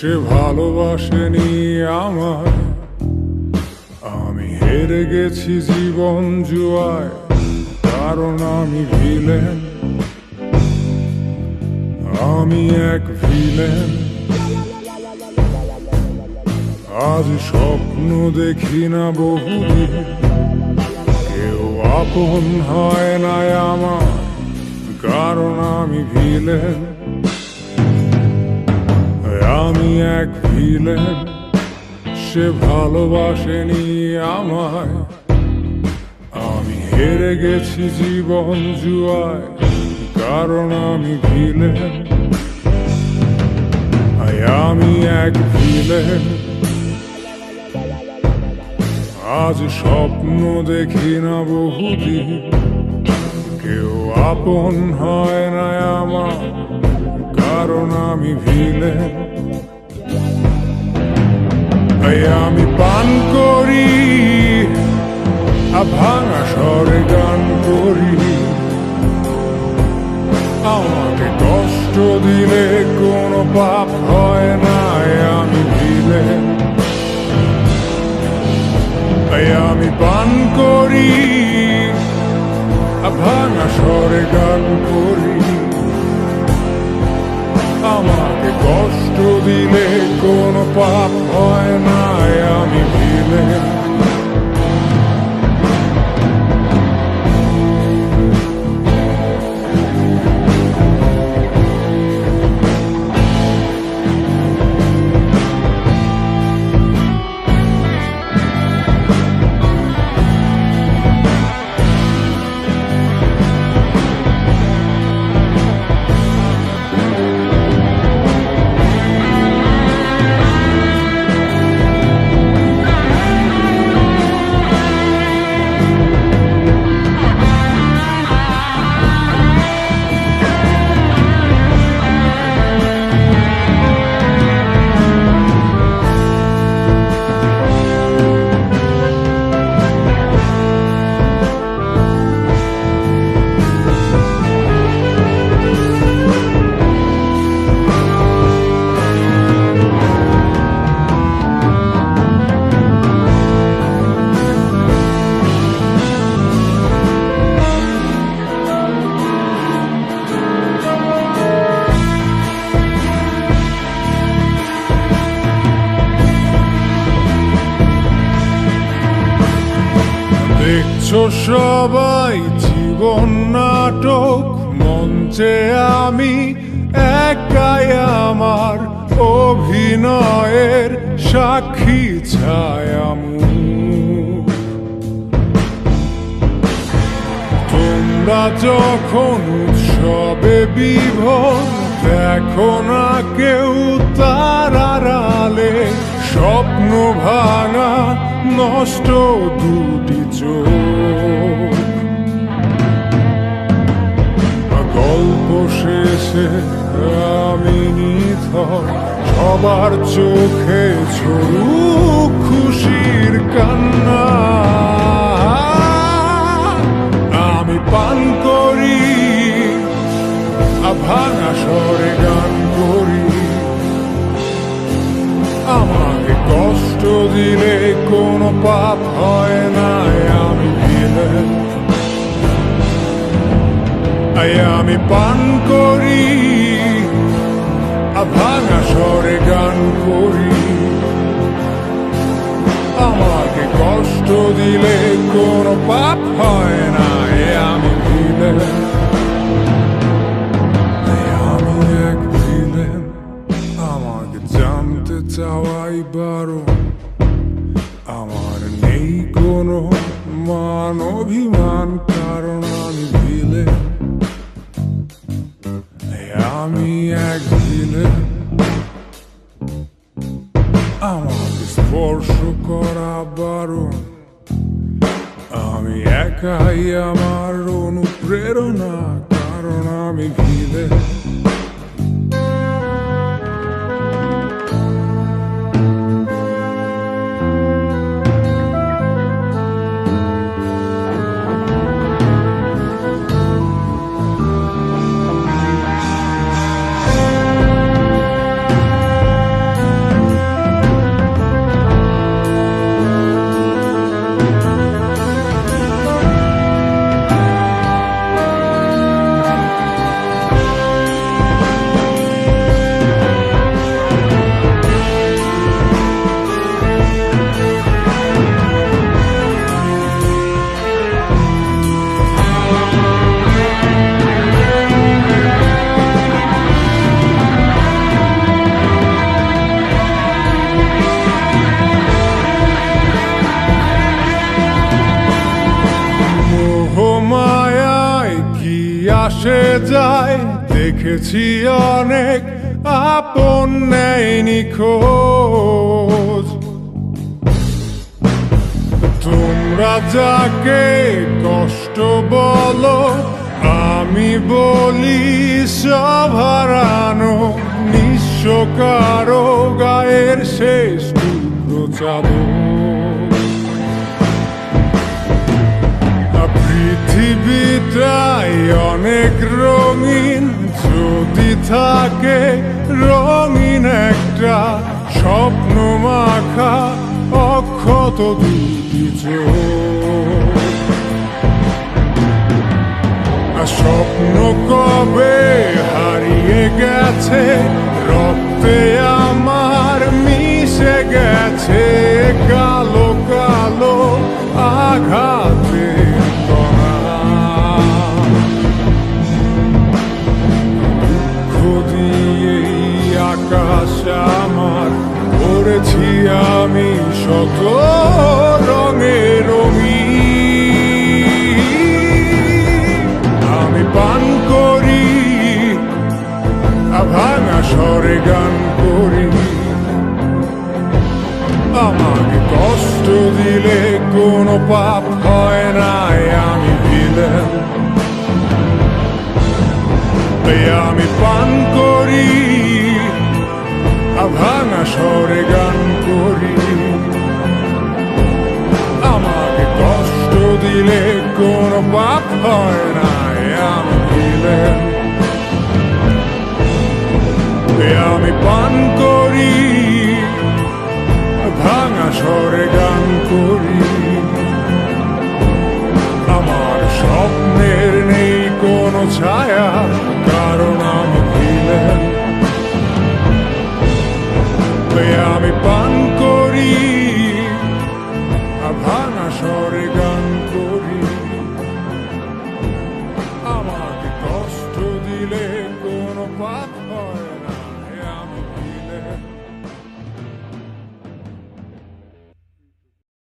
সে ভালোবাসেনি আমায়। আমি হেরে গেছি জীবন জুয়ায়, কারণ আমি ভিলেন, আমি এক ভিলেন। আজ স্বপ্ন দেখি না বহুদিন, কেউ আপন হয় না আমার, কারণ আমি ভিলেন, আমি এক ভিলেন। সে ভালোবাসেনি আমায়, আমি হেরে গেছি জীবন জুয়ায়, কারণ আমি ভিলেন, আমি এক ভিলেন। আজ স্বপ্ন দেখি না বহুদিন, কেউ আপন হয় না আমার, কারণ আমি ভিলেন। আমি পান করি, ভাঙা স্বরে গান করি, আমাকে কষ্ট দিলে কোনো পাপ হয় না, আমি ভিলেন। আমি পান করি, ভাঙা স্বরে গান করি, আমাকে কষ্ট দিলে কোনো পাপ হয় না, আমি ভিলেন। দেখছো সবাই জীবন নাটক, মঞ্চে আমি একাই আমার অভিনয়ের সাক্ষী ছায়ামুখ। তোমরা যখন উৎসবে বিভোর, দেখো না কেউ তার আড়ালে, স্বপ্ন ভাঙা নষ্ট দুটি চোখ। গল্প শেষে আমি নিথর, সবার চোখে ঝরুক খুশির কান্না। আমি পান করি, ভাঙা স্বরে গান করি, আমাকে কষ্ট দিলে কোনো পাপ হয় না, আমি ভিলেন। আমি পান করি, ভাঙা স্বরে গান করি, আমাকে কষ্ট দিলে কোনো পাপ হয় না, আমি ভিলেন, আমি এক ভিলেন। আমাকে জানতে চাওয়াই বারো, আমার নেই কোনো মান অভিমান, কারণ আমি ভিলেন, আমি এক ভিলেন। আমাকে স্পর্শ করা বারণ, আমি একাই আমার অনুপ্রেরণা, কারণ আমি ভিলেন। দেখেছি অনেক আপন নেয়নি খোঁজ। তোমরা যাকে কষ্ট বলো, আমি বলি সব হারানো, নিঃস্ব কারো গায়ের শেষ টুকরো চাদর। পৃথিবীটাই অনেক রঙিন, যদি থাকে রঙিন একটা স্বপ্ন মাখা অক্ষত দুটি চোখ। স্বপ্ন কবে হারিয়ে গেছে, রক্তে আমার মিশে গেছে কালো কালো আঘাতে কণা। দুঃখ দিয়েই আকাশ আমার করেছি আমি শত রঙে রঙিন। আমি পান করি ভাঙা স্বরে গান করি, আমাকে কষ্ট দিলে কোনো পাপ হয় না, আমি ভিলেন। আমি পান করি ভাঙা স্বরে গান করি, আমাকে কষ্ট দিলে কোনো পাপ হয় না, আমি ভিলেন।